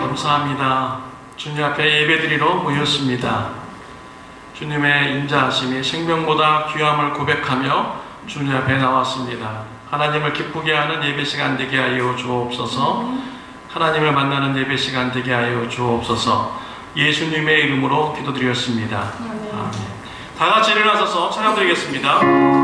감사합니다. 주님 앞에 예배드리러 모였습니다. 주님의 인자하심이 생명보다 귀함을 고백하며 주님 앞에 나왔습니다. 하나님을 기쁘게 하는 예배 시간 되게 하여 주옵소서. 하나님을 만나는 예배 시간 되게 하여 주옵소서. 예수님의 이름으로 기도드렸습니다. 아멘. 다 같이 일어나셔서 찬양드리겠습니다.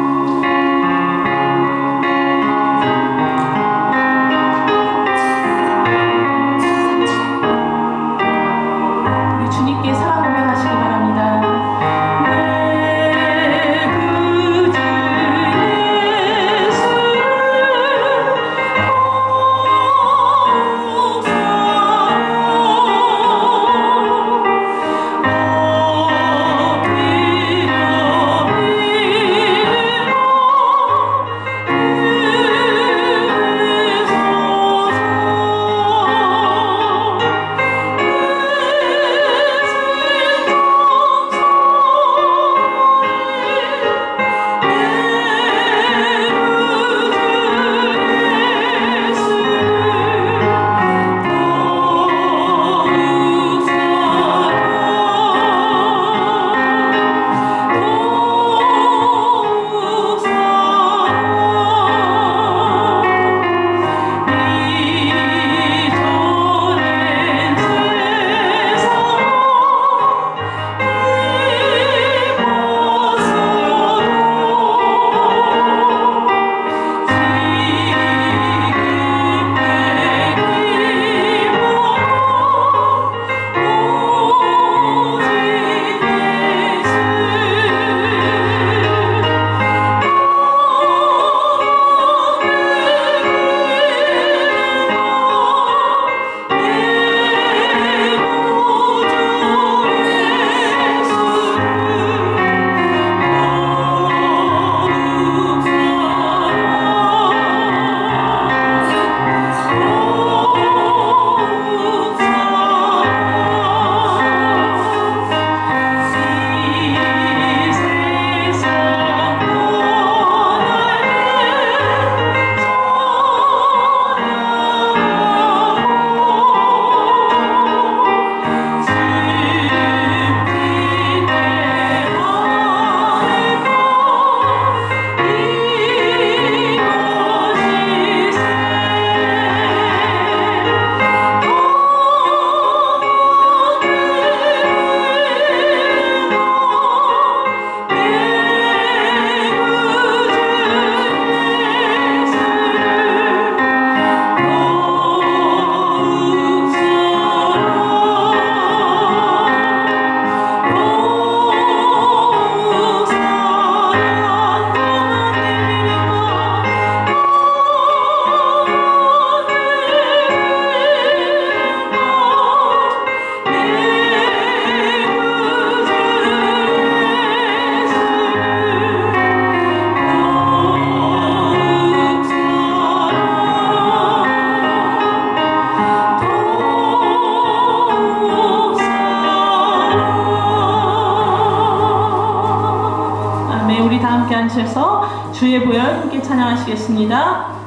주의 보혈 함께 찬양하시겠습니다.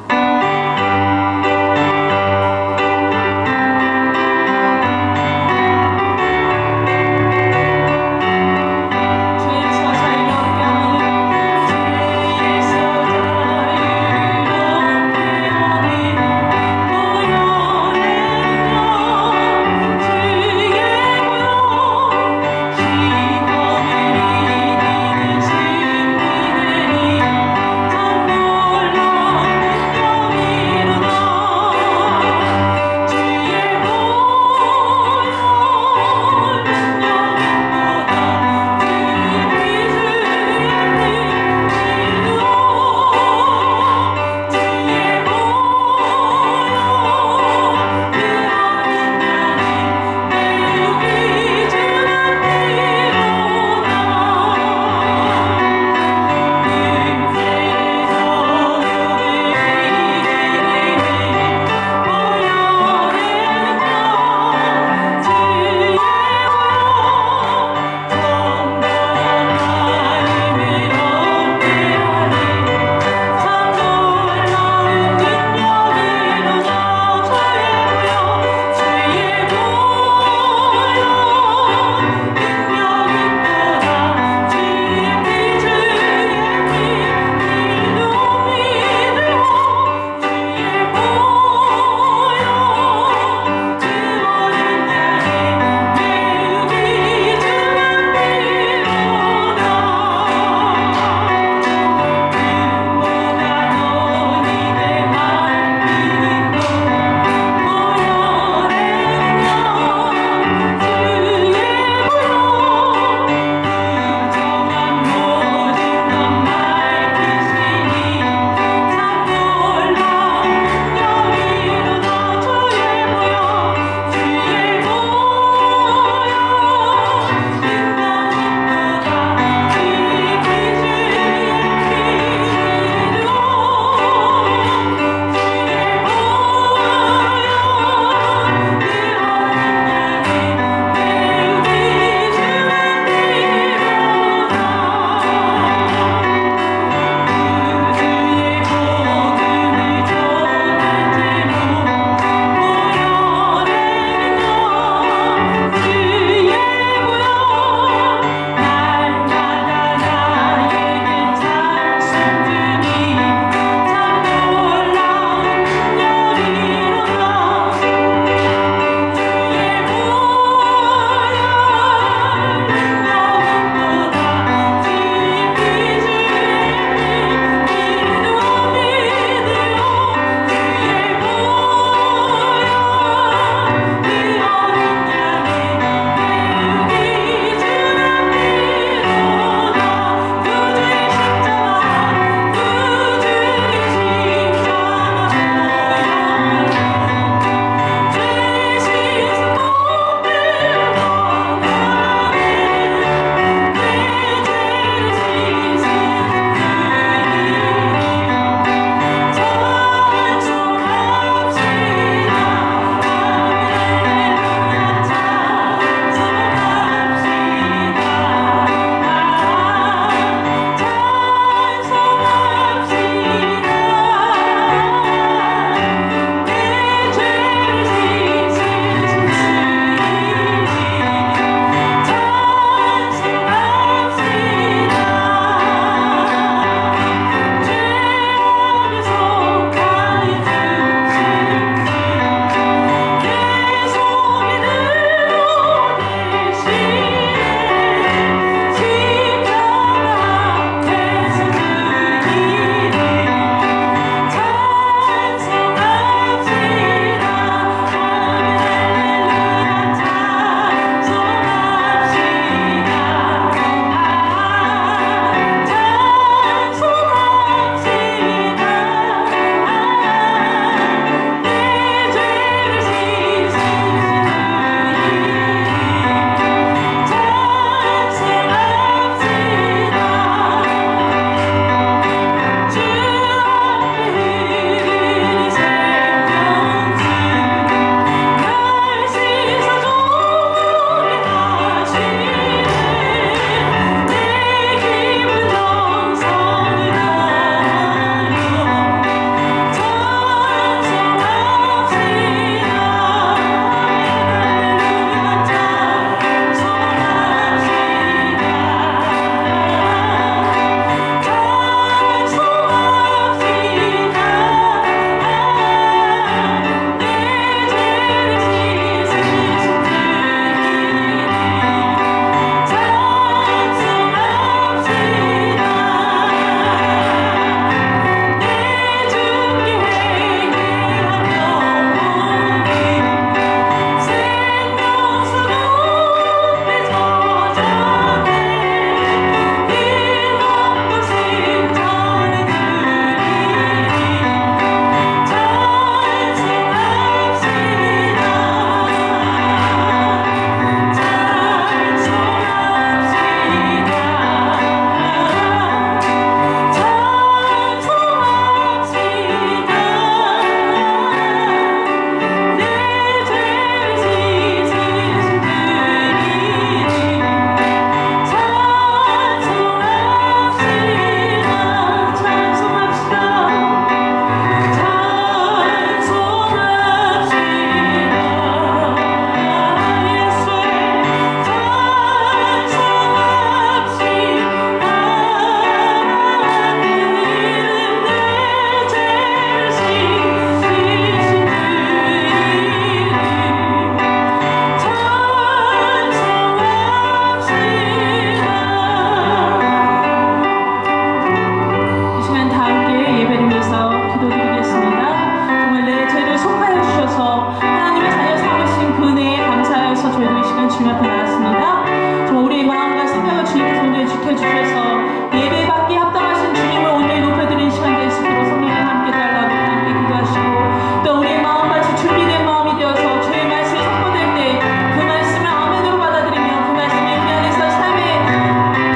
주님 앞에 나왔습니다. 정말 우리의 마음과 생각을 주님께서 오늘 지켜주셔서 예배받기에 합당하신 주님을 오늘 높여드리는 시간 될 수 있도록 성령님 함께 달라고 함께 기도하시고 또 우리의 마음같이 준비된 마음이 되어서 주의 말씀이 선포될 때 그 말씀을 아멘으로 받아들이며 그 말씀이 우리 안에서 삶의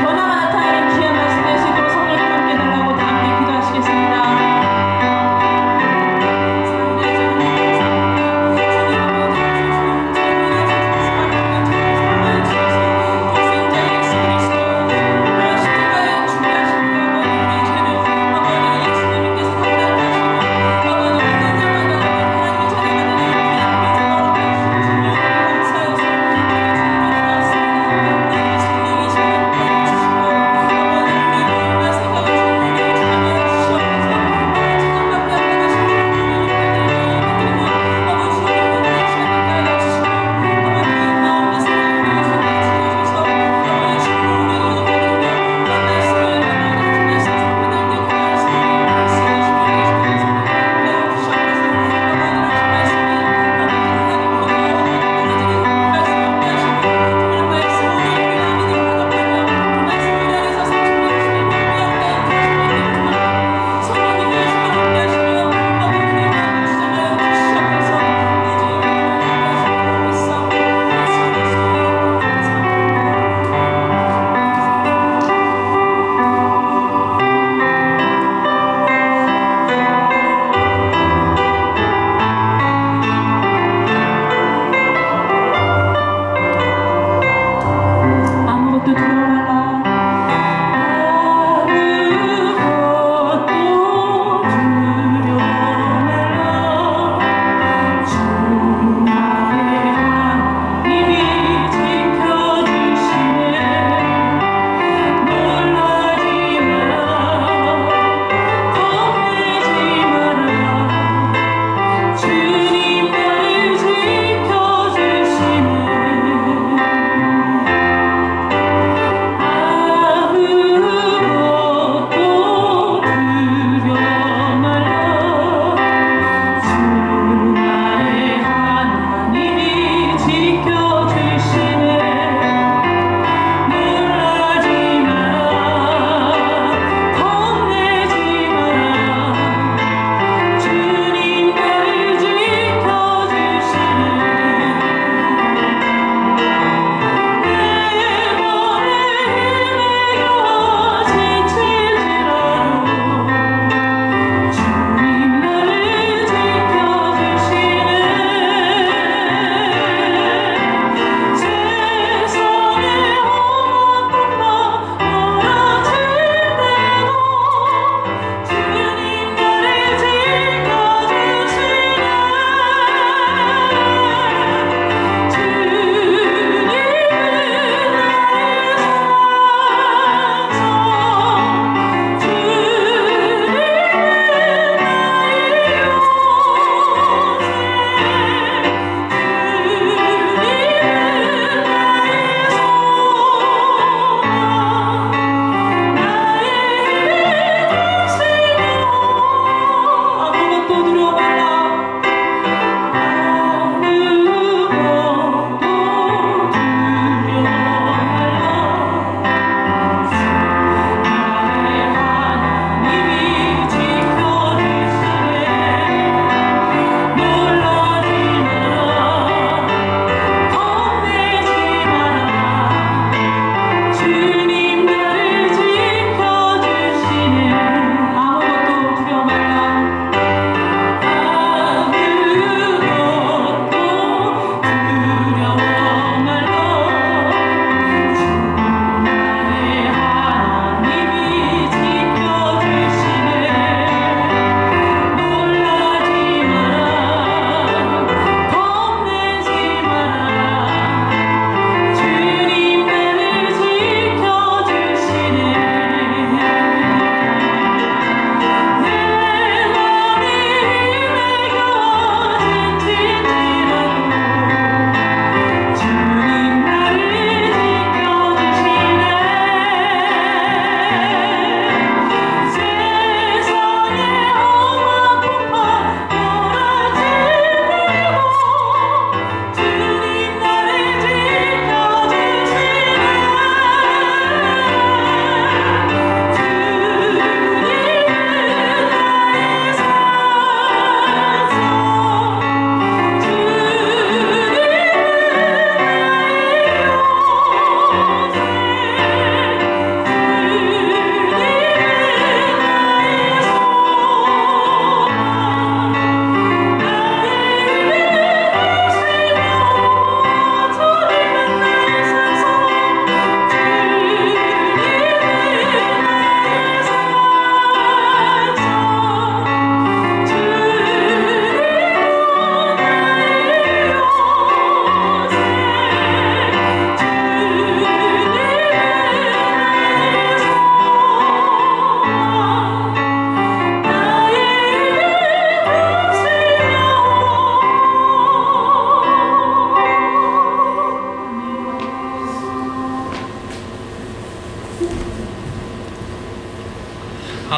변화가 나타나는 귀한 말씀 될 수 있도록 성령님 함께 달라고 함께 기도하시겠습니다. 주님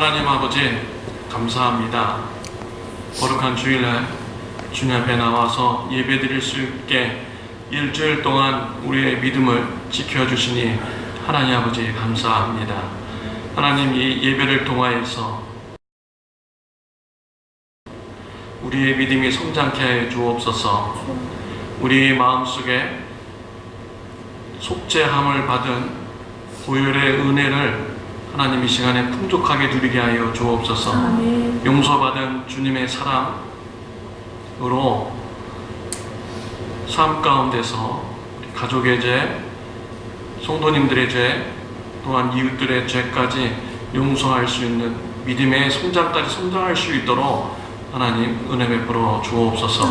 하나님 아버지 감사합니다. 거룩한 주일날 주님 앞에 나와서 예배드릴 수 있게 일주일 동안 우리의 믿음을 지켜주시니 하나님 아버지 감사합니다. 하나님, 이 예배를 통하여서 우리의 믿음이 성장케 하여 주옵소서. 우리 마음속에 속죄함을 받은 보혈의 은혜를 하나님 이 시간에 풍족하게 누리게 하여 주옵소서. 아멘. 용서받은 주님의 사랑으로 삶 가운데서 우리 가족의 죄, 성도님들의 죄, 또한 이웃들의 죄까지 용서할 수 있는 믿음의 성장까지 성장할 수 있도록 하나님 은혜 베풀어 주옵소서.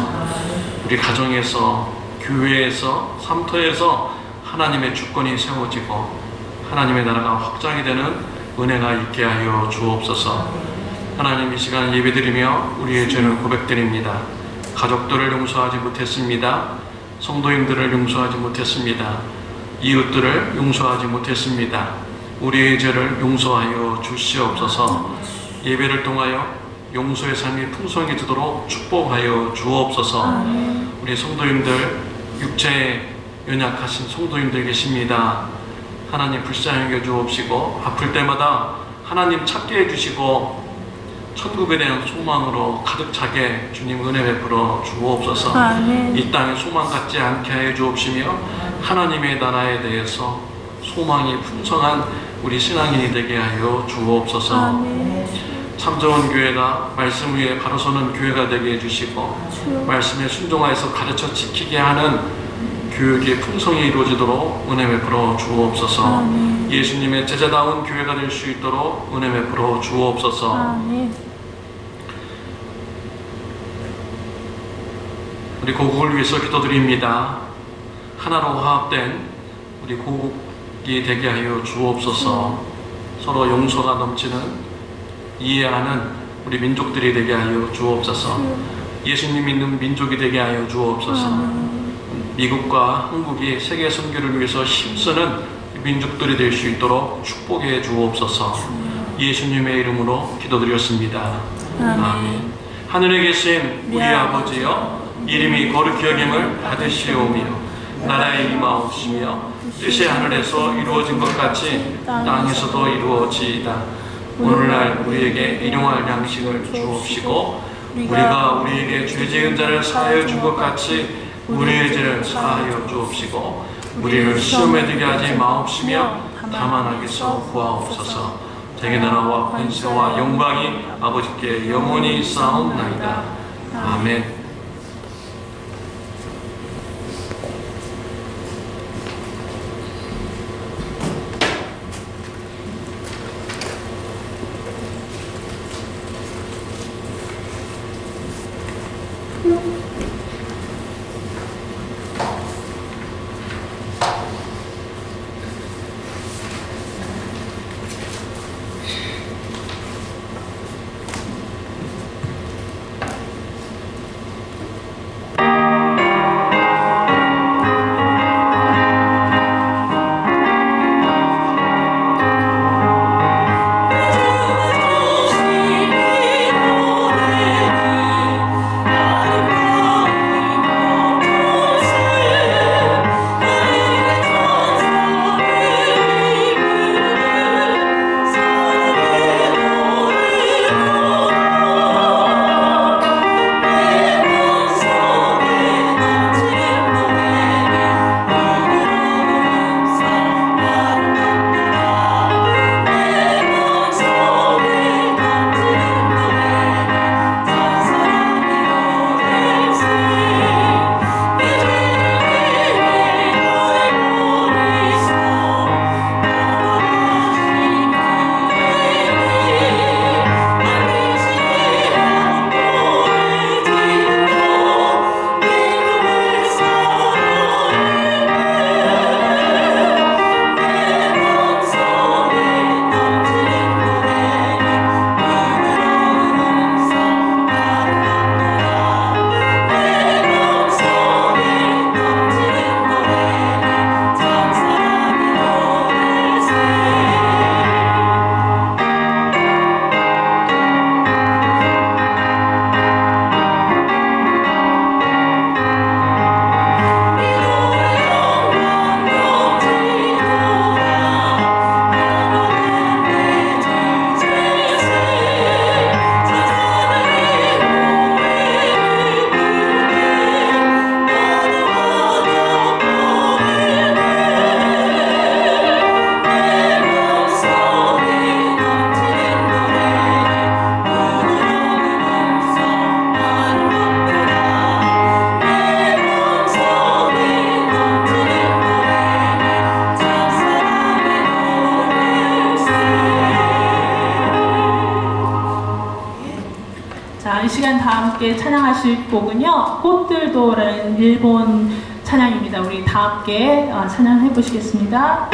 우리 가정에서, 교회에서, 삶터에서 하나님의 주권이 세워지고 하나님의 나라가 확장이 되는 은혜가 있게 하여 주옵소서. 하나님, 이 시간 예배드리며 우리의 죄를 고백드립니다. 가족들을 용서하지 못했습니다. 성도님들을 용서하지 못했습니다. 이웃들을 용서하지 못했습니다. 우리의 죄를 용서하여 주시옵소서. 예배를 통하여 용서의 삶이 풍성해지도록 축복하여 주옵소서. 우리 성도님들, 육체에 연약하신 성도님들 계십니다. 하나님 불쌍히 여겨 주옵시고 아플 때마다 하나님 찾게 해주시고 천국에 대한 소망으로 가득 차게 주님 은혜 베풀어 주옵소서. 이 땅에 소망 갖지 않게 해 주옵시며 하나님의 나라에 대해서 소망이 풍성한 우리 신앙인이 되게 하여 주옵소서. 참 좋은 교회가 말씀 위에 바로 서는 교회가 되게 해주시고 말씀에 순종하여서 가르쳐 지키게 하는 교육의 풍성이 이루어지도록 은혜 베풀어 주옵소서. 예수님의 제자다운 교회가 될 수 있도록 은혜 베풀어 주옵소서. 우리 고국을 위해서 기도드립니다. 하나로 화합된 우리 고국이 되게 하여 주옵소서. 서로 용서가 넘치는, 이해하는 우리 민족들이 되게 하여 주옵소서. 예수님 믿는 민족이 되게 하여 주옵소서. 미국과 한국이 세계 선교를 위해서 힘쓰는 민족들이 될 수 있도록 축복해 주옵소서. 예수님의 이름으로 기도드렸습니다. 아멘. 하늘에 계신 우리 아버지여, 이름이 거룩히 여김을 받으시오며 나라의 임하옵시며 뜻이 하늘에서 이루어진 것 같이 땅에서도 이루어지이다. 오늘날 우리에게 일용할 양식을 주옵시고 우리가 우리에게 죄 지은 자를 사하여 준 것 같이 우리의 죄를 사하여 주옵시고 우리를 시험에 들게 하지 마옵시며 다만 악에서 구하옵소서. 대개 나라와 권세와 영광이 아버지께 영원히 있사옵나이다. 아멘. 함께 찬양하실 곡은요, 꽃들도라는 일본 찬양입니다. 우리 다 함께 찬양해 보시겠습니다.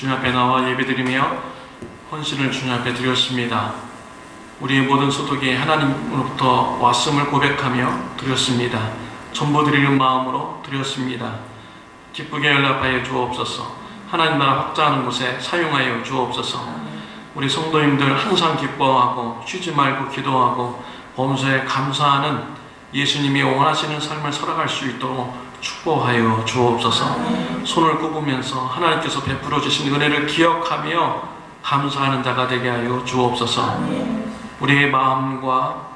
주님 앞에 나와 예배드리며 헌신을 주님 앞에 드렸습니다. 우리의 모든 소득이 하나님으로부터 왔음을 고백하며 드렸습니다. 전부 드리는 마음으로 드렸습니다. 기쁘게 연락하여 주옵소서. 하나님 나라 확장하는 곳에 사용하여 주옵소서. 우리 성도님들 항상 기뻐하고 쉬지 말고 기도하고 범사에 감사하는 예수님이 원하시는 삶을 살아갈 수 있도록 축복하여 주옵소서. 손을 꼽으면서 하나님께서 베풀어 주신 은혜를 기억하며 감사하는 자가 되게 하여 주옵소서. 우리의 마음과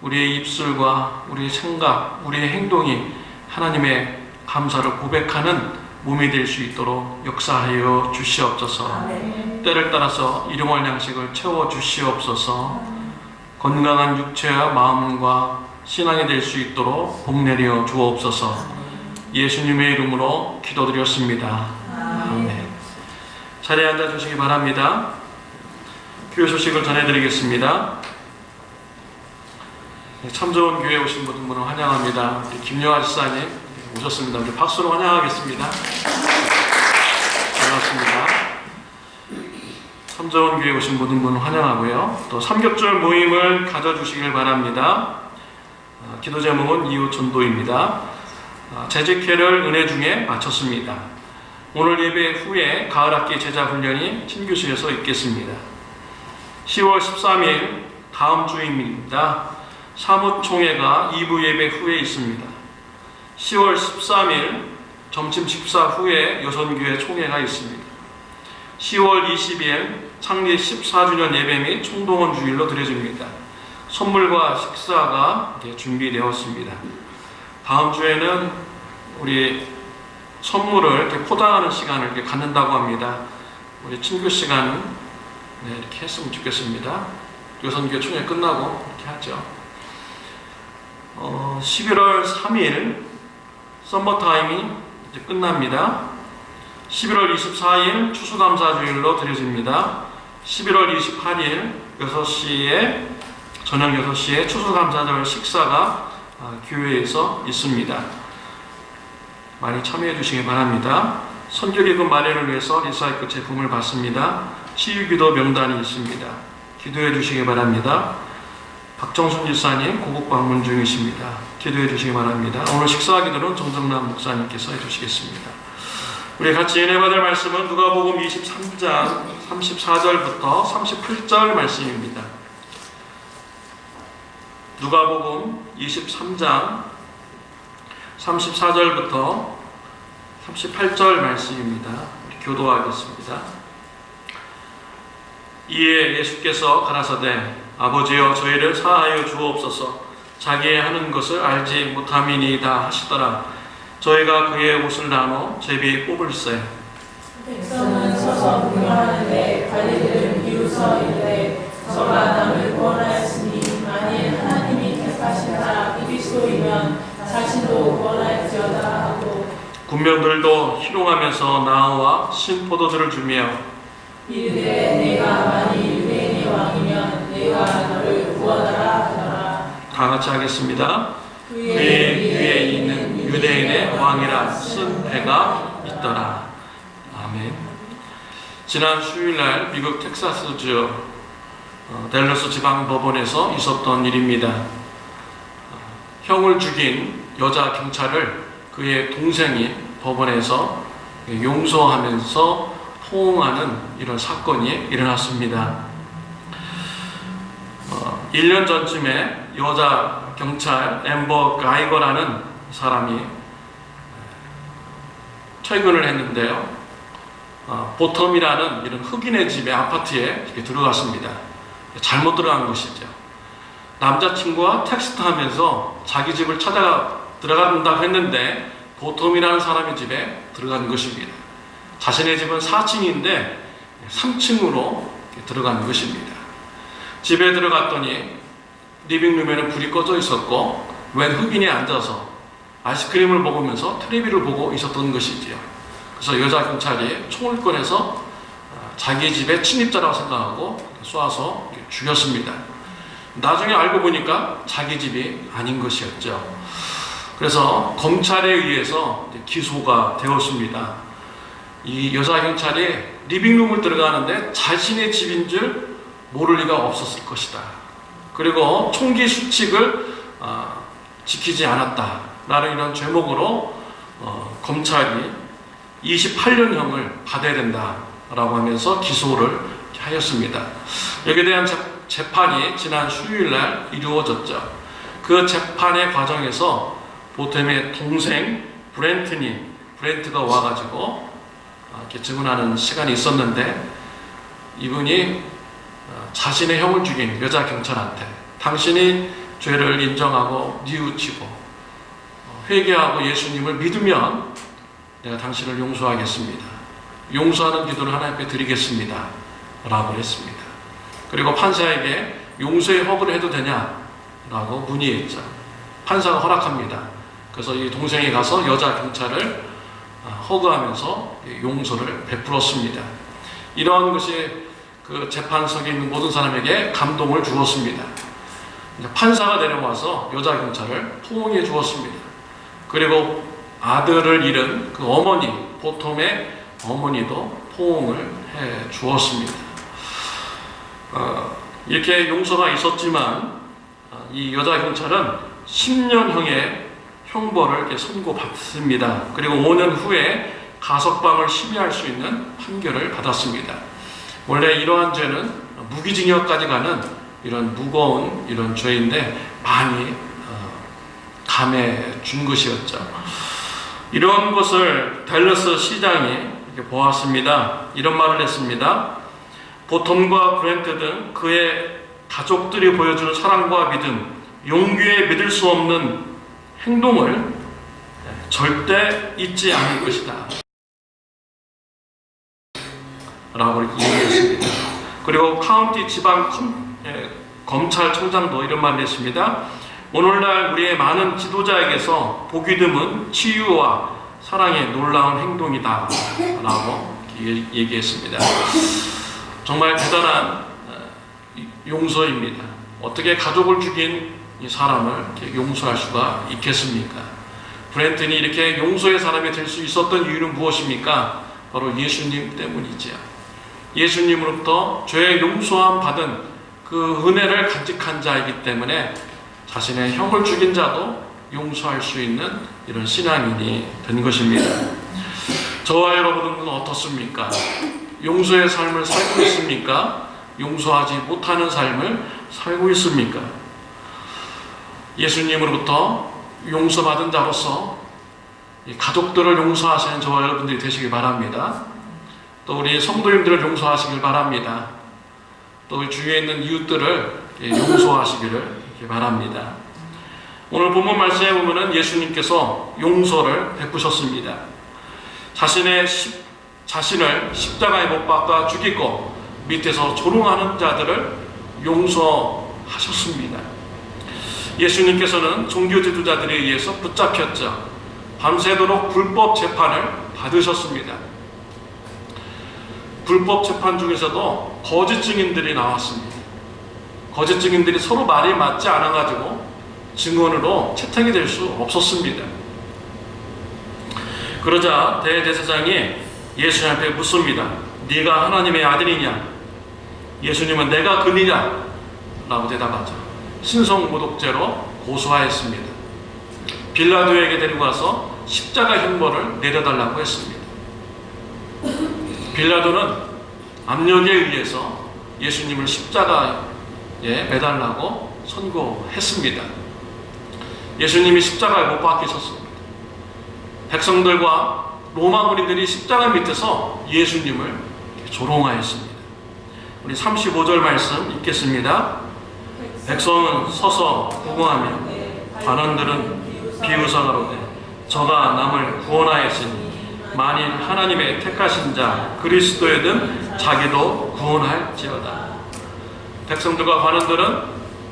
우리의 입술과 우리의 생각, 우리의 행동이 하나님의 감사를 고백하는 몸이 될 수 있도록 역사하여 주시옵소서. 때를 따라서 일용할 양식을 채워 주시옵소서. 건강한 육체와 마음과 신앙이 될 수 있도록 복 내려 주옵소서. 예수님의 이름으로 기도드렸습니다. 아멘. 자리에 앉아 주시기 바랍니다. 교회 소식을 전해드리겠습니다. 참 좋은 교회에 오신 분을 환영합니다. 우리 김영아 지사님 오셨습니다. 우리 박수로 환영하겠습니다. 반갑습니다. 참 좋은 교회에 오신 모든 분을 환영하고요. 또 삼겹절 모임을 가져주시길 바랍니다. 기도 제목은 이웃 전도입니다. 재직회를 은혜 중에 마쳤습니다. 오늘 예배 후에 가을학기 제자훈련이 신교실에서 있겠습니다. 10월 13일 다음 주입니다. 사무총회가 2부 예배 후에 있습니다. 10월 13일 점심 식사 후에 여선교회 총회가 있습니다. 10월 20일 창립 14주년 예배 및 총동원 주일로 드려집니다. 선물과 식사가 준비되었습니다. 다음 주에는 우리 선물을 이렇게 포장하는 시간을 이렇게 갖는다고 합니다. 우리 친구 시간은 이렇게 했으면 좋겠습니다. 여선교회 총회 끝나고 이렇게 하죠. 11월 3일 썸머타임이 이제 끝납니다. 11월 24일 추수감사주일로 드려집니다. 11월 28일 6시에 저녁 6시에 추수감사절 식사가 교회에서 있습니다. 많이 참여해 주시기 바랍니다. 선교기금 마련을 위해서 리사이클 제품을 받습니다. 치유기도 명단이 있습니다. 기도해 주시기 바랍니다. 박정순 지사님 고국 방문 중이십니다. 기도해 주시기 바랍니다. 오늘 식사 기도는 정정남 목사님께서 해주시겠습니다. 우리 같이 은혜 받을 말씀은 누가복음 23장 34절부터 38절 말씀입니다. 누가복음 23장 34절부터 38절 말씀입니다. 우리 교도하겠습니다. 이에 예수께서 가라사대 아버지여 저희를 사하여 주옵소서. 자기의 하는 것을 알지 못함이니이다 하시더라. 저희가 그의 옷을 나눠 제비 뽑을세. 백성은 서서 구경하는데 관리들은 비웃어 이르되 저가 남을 구원하였으니 만일 하나님이 택하신 자 그리스도이면 자신도 구원할지어다 하고 군병들도 희롱하면서 나와 신포도주를 주며 이르되 내가 만일 유대인의 왕이면 내가 너를 구원하라 하더라. 다 같이 하겠습니다. 그의 위에 있는 유대인의 왕이라 쓴 해가 있더라. 아멘. 지난 수요일날 미국 텍사스주 댈러스 지방법원에서 있었던 일입니다. 형을 죽인 여자 경찰을 그의 동생이 법원에서 용서하면서 포옹하는 이런 사건이 일어났습니다. 1년 전쯤에 여자 경찰 앰버 가이거라는 사람이 퇴근을 했는데요. 보텀이라는 이런 흑인의 집에 아파트에 이렇게 들어갔습니다. 잘못 들어간 것이죠. 남자친구와 텍스트하면서 자기 집을 찾아 들어간다고 했는데 보텀이라는 사람의 집에 들어간 것입니다. 자신의 집은 4층인데 3층으로 들어간 것입니다. 집에 들어갔더니 리빙룸에는 불이 꺼져 있었고 웬 흑인이 앉아서 아이스크림을 먹으면서 텔레비를 보고 있었던 것이지요. 그래서 여자 경찰이 총을 꺼내서 자기 집의 침입자라고 생각하고 쏘아서 죽였습니다. 나중에 알고 보니까 자기 집이 아닌 것이었죠. 그래서 검찰에 의해서 기소가 되었습니다. 이 여자 경찰이 리빙룸을 들어가는데 자신의 집인 줄 모를 리가 없었을 것이다. 그리고 총기 수칙을 지키지 않았다라는 이런 죄목으로 검찰이 28년형을 받아야 된다라고 하면서 기소를 하였습니다. 여기에 대한 재판이 지난 수요일날 이루어졌죠. 그 재판의 과정에서 보탬의 동생 브렌트가 와가지고 이렇게 증언하는 시간이 있었는데, 이분이 자신의 형을 죽인 여자 경찰한테 당신이 죄를 인정하고 뉘우치고 회개하고 예수님을 믿으면 내가 당신을 용서하겠습니다. 용서하는 기도를 하나님께 드리겠습니다 라고 했습니다. 그리고 판사에게 용서의 허구를 해도 되냐라고 문의했죠. 판사가 허락합니다. 그래서 이 동생이 가서 여자 경찰을 허구하면서 용서를 베풀었습니다. 이런 것이 그 재판석에 있는 모든 사람에게 감동을 주었습니다. 판사가 내려와서 여자 경찰을 포옹해 주었습니다. 그리고 아들을 잃은 그 어머니, 보톰의 어머니도 포옹을 해 주었습니다. 이렇게 용서가 있었지만 이 여자 경찰은 10년형의 형벌을 이렇게 선고받습니다. 그리고 5년 후에 가석방을 심의할 수 있는 판결을 받았습니다. 원래 이러한 죄는 무기징역까지 가는 이런 무거운 이런 죄인데 많이 감해 준 것이었죠. 이런 것을 댈러스 시장이 이렇게 보았습니다. 이런 말을 했습니다. 보톰과 브렌트 등 그의 가족들이 보여주는 사랑과 믿음, 용기에 믿을 수 없는 행동을 절대 잊지 않을 것이다 라고 이렇게 얘기했습니다. 그리고 카운티 지방 검찰청장도 이런 말을 했습니다. 오늘날 우리의 많은 지도자에게서 보기 드문 치유와 사랑의 놀라운 행동이다 라고 얘기했습니다. 정말 대단한 용서입니다. 어떻게 가족을 죽인 이 사람을 이렇게 용서할 수가 있겠습니까? 브렌튼이 이렇게 용서의 사람이 될 수 있었던 이유는 무엇입니까? 바로 예수님 때문이지요. 예수님으로부터 죄의 용서함 받은 그 은혜를 간직한 자이기 때문에 자신의 형을 죽인 자도 용서할 수 있는 이런 신앙인이 된 것입니다. 저와 여러분은 어떻습니까? 용서의 삶을 살고 있습니까? 용서하지 못하는 삶을 살고 있습니까? 예수님으로부터 용서받은 자로서 가족들을 용서하시는 저와 여러분들이 되시길 바랍니다. 또 우리 성도님들을 용서하시길 바랍니다. 또 주위에 있는 이웃들을 용서하시기를 바랍니다. 오늘 본문 말씀에 보면은 예수님께서 용서를 베푸셨습니다. 자신을 십자가에 못 박아 죽이고 밑에서 조롱하는 자들을 용서하셨습니다. 예수님께서는 종교 지도자들에 의해서 붙잡혔죠. 밤새도록 불법 재판을 받으셨습니다. 불법 재판 중에서도 거짓 증인들이 나왔습니다. 거짓 증인들이 서로 말이 맞지 않아가지고 증언으로 채택이 될 수 없었습니다. 그러자 대제사장이 예수님 앞에 묻습니다. 네가 하나님의 아들이냐? 예수님은 내가 그니냐? 라고 대답하죠. 신성모독죄로 고소하였습니다. 빌라도에게 데리고 가서 십자가 형벌을 내려달라고 했습니다. 빌라도는 압력에 의해서 예수님을 십자가에 매달라고 선고했습니다. 예수님이 십자가에 못 박히셨습니다. 백성들과 로마 군인들이 십자가 밑에서 예수님을 조롱하였습니다. 우리 35절 말씀 읽겠습니다. 백성은 서서 구공하며 관원들은 비웃어가로되 저가 남을 구원하였으니 만일 하나님의 택하신 자 그리스도이든 자기도 구원할지어다. 백성들과 관원들은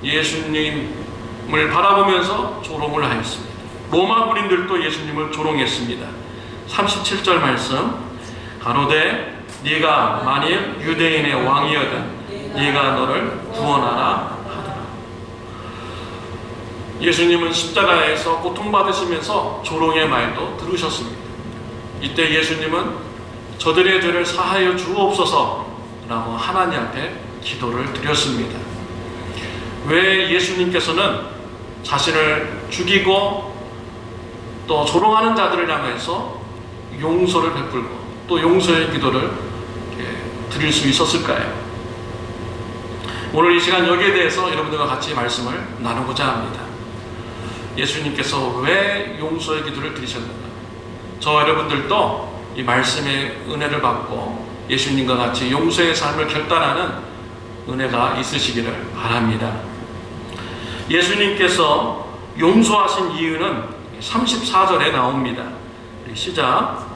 예수님을 바라보면서 조롱을 하였습니다. 로마 군인들도 예수님을 조롱했습니다. 37절 말씀 가로되 네가 만일 유대인의 왕이여든 네가 너를 구원하라 하더라. 예수님은 십자가에서 고통받으시면서 조롱의 말도 들으셨습니다. 이때 예수님은 저들의 죄를 사하여 주옵소서 라고 하나님 앞에 기도를 드렸습니다. 왜 예수님께서는 자신을 죽이고 또 조롱하는 자들을 향해서 용서를 베풀고 또 용서의 기도를 드릴 수 있었을까요? 오늘 이 시간 여기에 대해서 여러분들과 같이 말씀을 나누고자 합니다. 예수님께서 왜 용서의 기도를 드리셨는가? 저와 여러분들도 이 말씀의 은혜를 받고 예수님과 같이 용서의 삶을 결단하는 은혜가 있으시기를 바랍니다. 예수님께서 용서하신 이유는 34절에 나옵니다. 시작.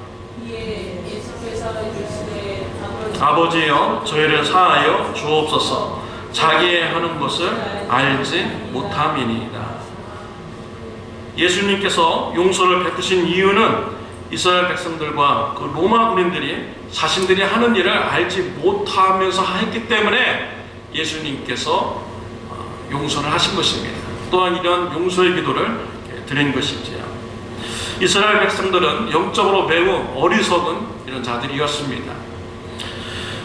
이에 예수께서 이르시되 아버지여 저희를 사하여 주옵소서. 자기의 하는 것을 알지 못함이니이다. 예수님께서 용서를 베푸신 이유는 이스라엘 백성들과 그 로마 군인들이 자신들이 하는 일을 알지 못하면서 했기 때문에 예수님께서 용서를 하신 것입니다. 또한 이런 용서의 기도를 드린 것이지요. 이스라엘 백성들은 영적으로 매우 어리석은 이런 자들이었습니다.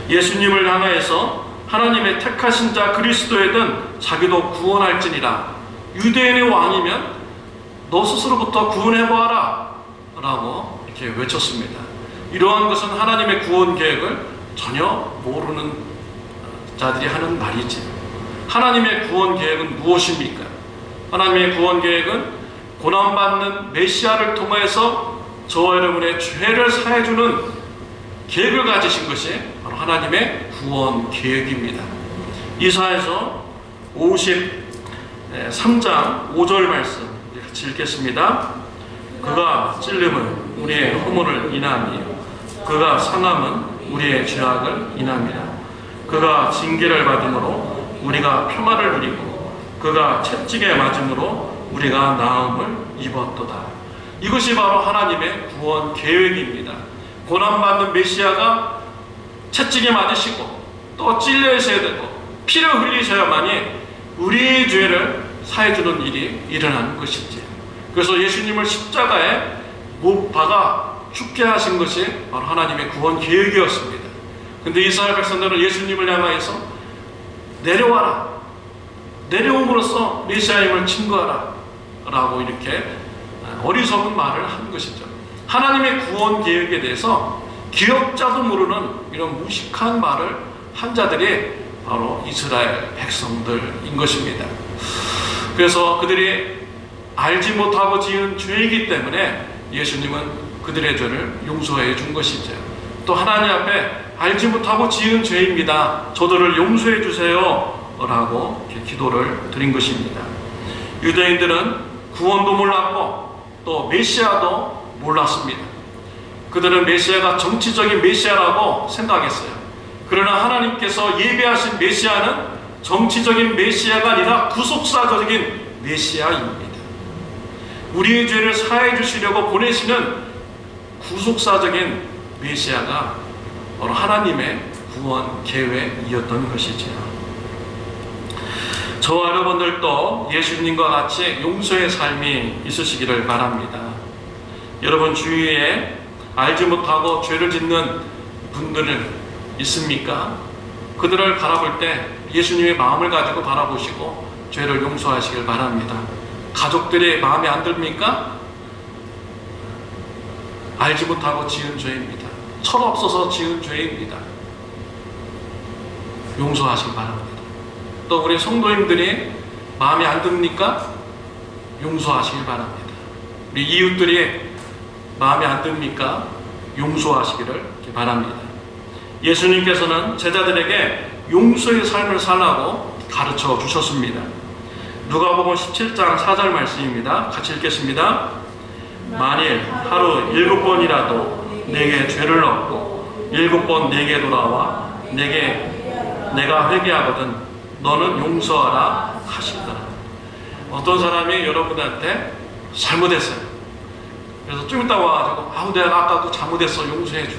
예수님을 향하여서 하나님의 택하신 자 그리스도이든 자기도 구원할지니라, 유대인의 왕이면 너 스스로부터 구원해보아라 라고 이렇게 외쳤습니다. 이러한 것은 하나님의 구원 계획을 전혀 모르는 자들이 하는 말이지. 하나님의 구원 계획은 무엇입니까? 하나님의 구원 계획은 고난받는 메시아를 통해서 저와 여러분의 죄를 사해주는 계획을 가지신 것이 바로 하나님의 구원 계획입니다. 이사야서 53장 5절 말씀 같이 읽겠습니다. 그가 찔림은 우리의 허물을 인하며 그가 상함은 우리의 죄악을 인합니다. 그가 징계를 받음으로 우리가 평화를 누리고 그가 채찍에 맞음으로 우리가 나음을 입었도다. 이것이 바로 하나님의 구원 계획입니다. 고난받는 메시아가 채찍에 맞으시고 또 찔려있어야 되고 피를 흘리셔야만이 우리의 죄를 사해주는 일이 일어나는 것이지. 그래서 예수님을 십자가에 못 박아 죽게 하신 것이 바로 하나님의 구원 계획이었습니다. 근데 이스라엘 백성들은 예수님을 향하여서 내려와라, 내려옴으로써 메시아임을 증거하라 라고 이렇게 어리석은 말을 한 것이죠. 하나님의 구원 계획에 대해서 기억자도 모르는 이런 무식한 말을 한 자들이 바로 이스라엘 백성들인 것입니다. 그래서 그들이 알지 못하고 지은 죄이기 때문에 예수님은 그들의 죄를 용서해 준 것이죠. 또 하나님 앞에 알지 못하고 지은 죄입니다, 저들을 용서해 주세요 라고 기도를 드린 것입니다. 유대인들은 구원도 몰랐고 또 메시아도 몰랐습니다. 그들은 메시아가 정치적인 메시아라고 생각했어요. 그러나 하나님께서 예배하신 메시아는 정치적인 메시아가 아니라 구속사적인 메시아입니다. 우리의 죄를 사해 주시려고 보내시는 구속사적인 메시아가 바로 하나님의 구원 계획이었던 것이지요. 저와 여러분들도 예수님과 같이 용서의 삶이 있으시기를 바랍니다. 여러분 주위에 알지 못하고 죄를 짓는 분들은 있습니까? 그들을 바라볼 때 예수님의 마음을 가지고 바라보시고 죄를 용서하시길 바랍니다. 가족들의 마음에 안 듭니까? 알지 못하고 지은 죄입니다. 철없어서 지은 죄입니다. 용서하시길 바랍니다. 또 우리 성도님들이 마음에 안 듭니까? 용서하시길 바랍니다. 우리 이웃들이 마음에 안 듭니까? 용서하시기를 바랍니다. 예수님께서는 제자들에게 용서의 삶을 살라고 가르쳐 주셨습니다. 누가복음 17장 4절 말씀입니다. 같이 읽겠습니다. 만일 하루 7번이라도 내게 죄를 얻고 7번 내게 돌아와 내가 회개하거든 너는 용서하라 하시더라. 어떤 사람이 여러분한테 잘못했어요. 그래서 좀 이따 와가지고 내가 아까도 잘못했어, 용서해줘.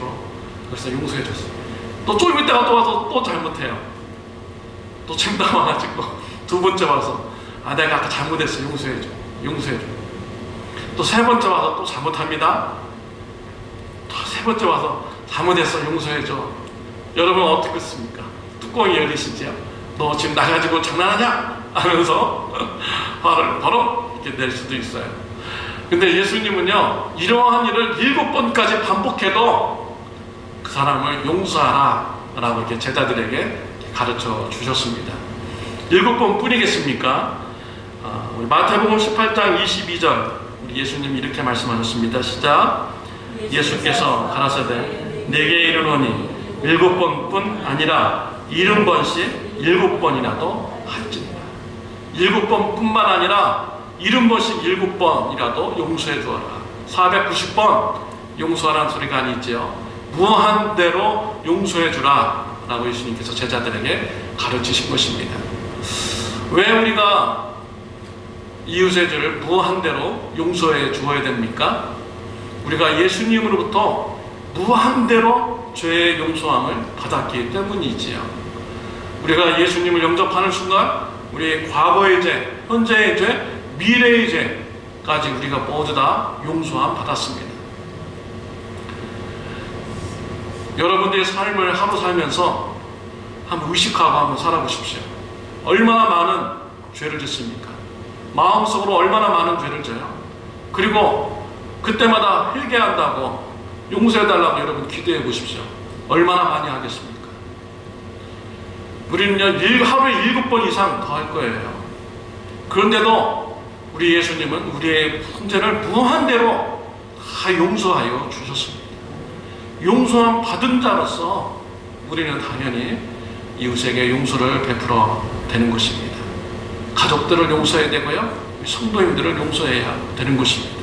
그래서 용서해줬어요. 또 좀 이따가 또 와서 또 잘못해요. 또 좀 이따 와가지고 두 번째 와서 내가 아까 잘못했어, 용서해줘. 또 세 번째 와서 또 잘못합니다. 또 세 번째 와서 잘못했어, 용서해줘. 여러분 어떻겠습니까? 뚜껑이 열리시지요? 너 지금 나 가지고 장난하냐? 하면서 화를 바로 이렇게 낼 수도 있어요. 근데 예수님은요, 이러한 일을 7번까지 반복해도 그 사람을 용서하라 라고 이렇게 제자들에게 가르쳐 주셨습니다. 7번 뿐이겠습니까? 우리 마태복음 18장 22절 우리 예수님이 이렇게 말씀하셨습니다. 시작. 예수께서 가라사대 내게 이르노니 7번뿐 아니라 70번씩 7번이라도 할지니라. 7번뿐만 아니라 70번씩 7번이라도 용서해 주어라. 490번 용서하라는 소리가 아니죠. 무한대로 용서해 주라 라고 예수님께서 제자들에게 가르치신 것입니다. 왜 우리가 이웃의 죄를 무한대로 용서해 주어야 됩니까? 우리가 예수님으로부터 무한대로 죄의 용서함을 받았기 때문이지요. 우리가 예수님을 영접하는 순간 우리의 과거의 죄, 현재의 죄, 미래의 죄까지 우리가 모두 다 용서함 받았습니다. 여러분들의 삶을 하루 살면서 한번 의식하고 한번 살아보십시오. 얼마나 많은 죄를 짓습니까? 마음속으로 얼마나 많은 죄를 져요? 그리고 그때마다 회개한다고 용서해달라고 여러분 기도해 보십시오. 얼마나 많이 하겠습니까? 우리는요, 하루에 7번 이상 더 할 거예요. 그런데도 우리 예수님은 우리의 문제를 무한대로 다 용서하여 주셨습니다. 용서함 받은 자로서 우리는 당연히 이웃에게 용서를 베풀어 되는 것입니다. 가족들을 용서해야 되고요, 성도님들을 용서해야 되는 것입니다.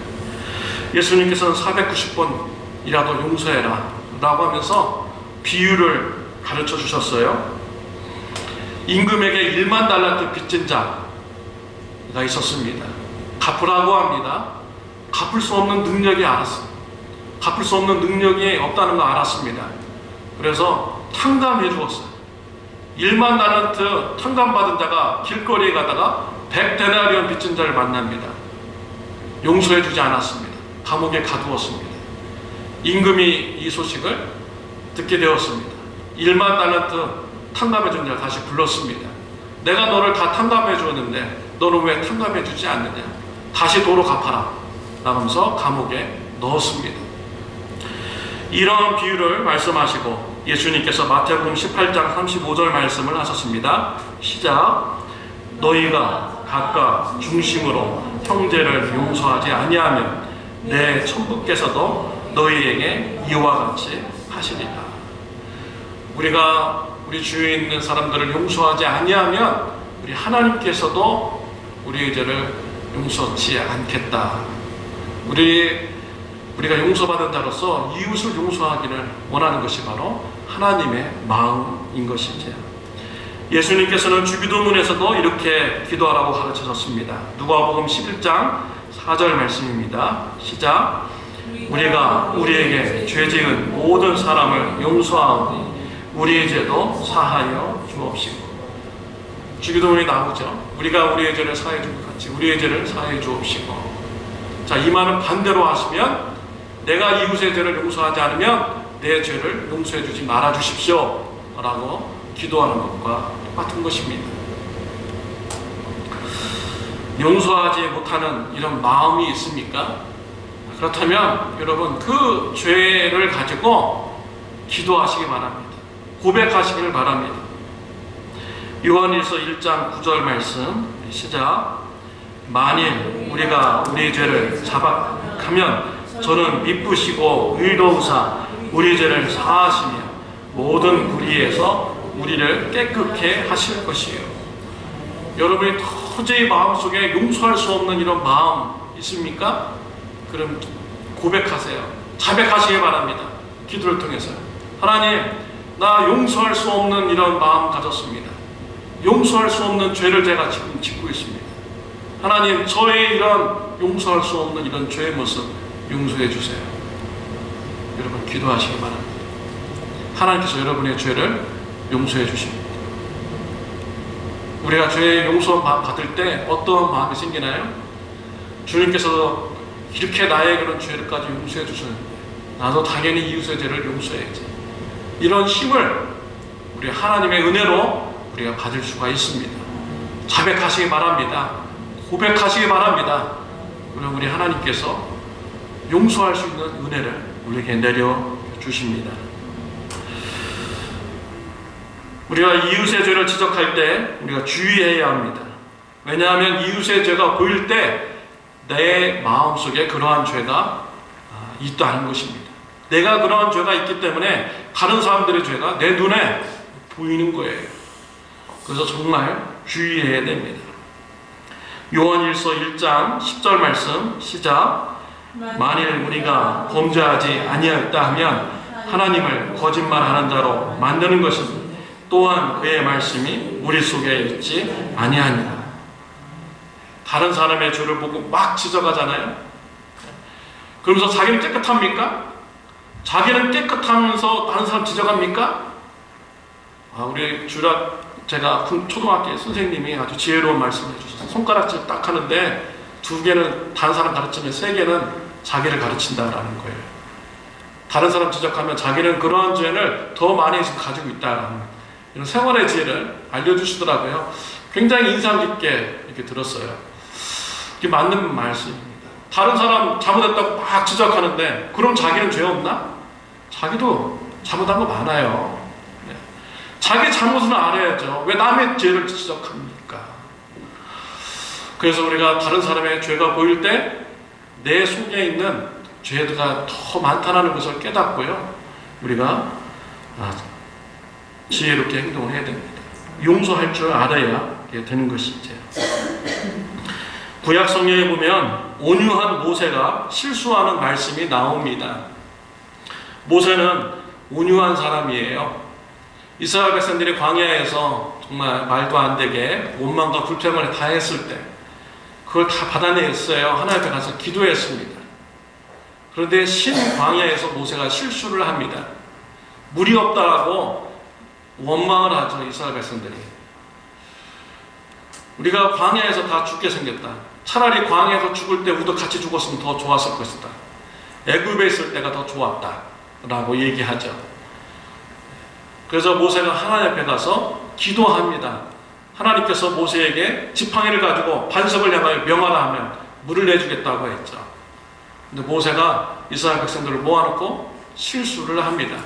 예수님께서는 490번이라도 용서해라 라고 하면서 비유를 가르쳐 주셨어요. 임금에게 1만 달란트 빚진 자가 있었습니다. 갚으라고 합니다. 갚을 수 없는 능력이 알았어요. 갚을 수 없는 능력이 없다는 거 알았습니다. 그래서 탕감해 주었어요. 1만 달란트 탕감받은 자가 길거리에 가다가 100데나리온 빚진 자를 만납니다. 용서해 주지 않았습니다. 감옥에 가두었습니다. 임금이 이 소식을 듣게 되었습니다. 1만 달란트 탕감해 준 자를 다시 불렀습니다. 내가 너를 다 탕감해 주었는데 너는 왜 탕감해 주지 않느냐? 다시 도로 갚아라 라면서 감옥에 넣었습니다. 이런 비유를 말씀하시고 예수님께서 마태복음 18장 35절 말씀을 하셨습니다. 시작. 너희가 각각 중심으로 형제를 용서하지 아니하면 내 천부께서도 너희에게 이와 같이 하시리라. 우리가 우리 주위에 있는 사람들을 용서하지 아니하면 우리 하나님께서도 우리의 죄를 용서치 않겠다. 우리가 용서받은 자로서 이웃을 용서하기를 원하는 것이 바로 하나님의 마음인 것이지요. 예수님께서는 주기도문에서도 이렇게 기도하라고 가르쳐줬습니다. 누가복음 11장 4절 말씀입니다. 시작. 우리가 우리에게 죄 지은 모든 사람을 용서하오니 우리의 죄도 사하여 주옵시고. 주기도문이 나오죠. 우리가 우리의 죄를 사해 준 것 같이 우리의 죄를 사해 주옵시고. 자, 이 말은 반대로 하시면 내가 이웃의 죄를 용서하지 않으면 내 죄를 용서해 주지 말아 주십시오 라고 기도하는 것과 똑같은 것입니다. 용서하지 못하는 이런 마음이 있습니까? 그렇다면 여러분 그 죄를 가지고 기도하시기 바랍니다. 고백하시기를 바랍니다. 요한일서 1장 9절 말씀 시작. 만일 우리가 우리의 죄를 자박하면 저는 미쁘시고 의로우사 우리 죄를 사하시며 모든 불의에서 우리를 깨끗게 하실 것이에요. 여러분이 도저히 마음속에 용서할 수 없는 이런 마음 있습니까? 그럼 고백하세요. 자백하시기 바랍니다. 기도를 통해서. 하나님, 나 용서할 수 없는 이런 마음 가졌습니다. 용서할 수 없는 죄를 제가 지금 짓고 있습니다. 하나님, 저의 이런 용서할 수 없는 이런 죄의 모습 용서해 주세요. 여러분 기도하시기 바랍니다. 하나님께서 여러분의 죄를 용서해 주십니다. 우리가 죄의 용서 받을 때 어떤 마음이 생기나요? 주님께서 이렇게 나의 그런 죄를까지 용서해 주셨는데 나도 당연히 이웃의 죄를 용서해야지. 이런 힘을 우리 하나님의 은혜로 우리가 받을 수가 있습니다. 자백하시기 바랍니다. 고백하시기 바랍니다. 그럼 우리 하나님께서 용서할 수 있는 은혜를 우리에게 내려 주십니다. 우리가 이웃의 죄를 지적할 때 우리가 주의해야 합니다. 왜냐하면 이웃의 죄가 보일 때 내 마음속에 그러한 죄가 있다는 것입니다. 내가 그러한 죄가 있기 때문에 다른 사람들의 죄가 내 눈에 보이는 거예요. 그래서 정말 주의해야 됩니다. 요한일서 1장 10절 말씀 시작. 만일 우리가 범죄하지 아니하였다 하면 하나님을 거짓말하는 자로 만드는 것이니 또한 그의 말씀이 우리 속에 있지 아니하니라. 다른 사람의 죄를 보고 막 지적하잖아요. 그러면서 자기는 깨끗합니까? 자기는 깨끗하면서 다른 사람 지적합니까? 우리 제가 초등학교 선생님이 아주 지혜로운 말씀을 해주셨어요. 손가락질 딱 하는데 2개는 다른 사람 가르치면 3개는 자기를 가르친다라는 거예요. 다른 사람 지적하면 자기는 그러한 죄를 더 많이 가지고 있다라는 이런 생활의 지혜를 알려주시더라고요. 굉장히 인상 깊게 이렇게 들었어요. 이게 맞는 말씀입니다. 다른 사람 잘못했다고 막 지적하는데 그럼 자기는 죄 없나? 자기도 잘못한 거 많아요. 네. 자기 잘못은 알아야죠. 왜 남의 죄를 지적합니까? 그래서 우리가 다른 사람의 죄가 보일 때 내 속에 있는 죄가 더 많다는 것을 깨닫고요. 우리가 지혜롭게 행동을 해야 됩니다. 용서할 줄 알아야 되는 것이죠. 구약 성경에 보면 온유한 모세가 실수하는 말씀이 나옵니다. 모세는 온유한 사람이에요. 이스라엘 백성들이 광야에서 정말 말도 안 되게 원망과 불평을 다 했을 때 그걸 다 받아냈어요. 하나님 앞에 가서 기도했습니다. 그런데 신광야에서 모세가 실수를 합니다. 물이 없다라고 원망을 하죠. 이스라엘 백성들이. 우리가 광야에서 다 죽게 생겼다. 차라리 광야에서 죽을 때 우리도 같이 죽었으면 더 좋았을 것이다. 애굽에 있을 때가 더 좋았다 라고 얘기하죠. 그래서 모세가 하나님 앞에 가서 기도합니다. 하나님께서 모세에게 지팡이를 가지고 반석을 향하여 명하라 하면 물을 내주겠다고 했죠. 근데 모세가 이스라엘 백성들을 모아놓고 실수를 합니다.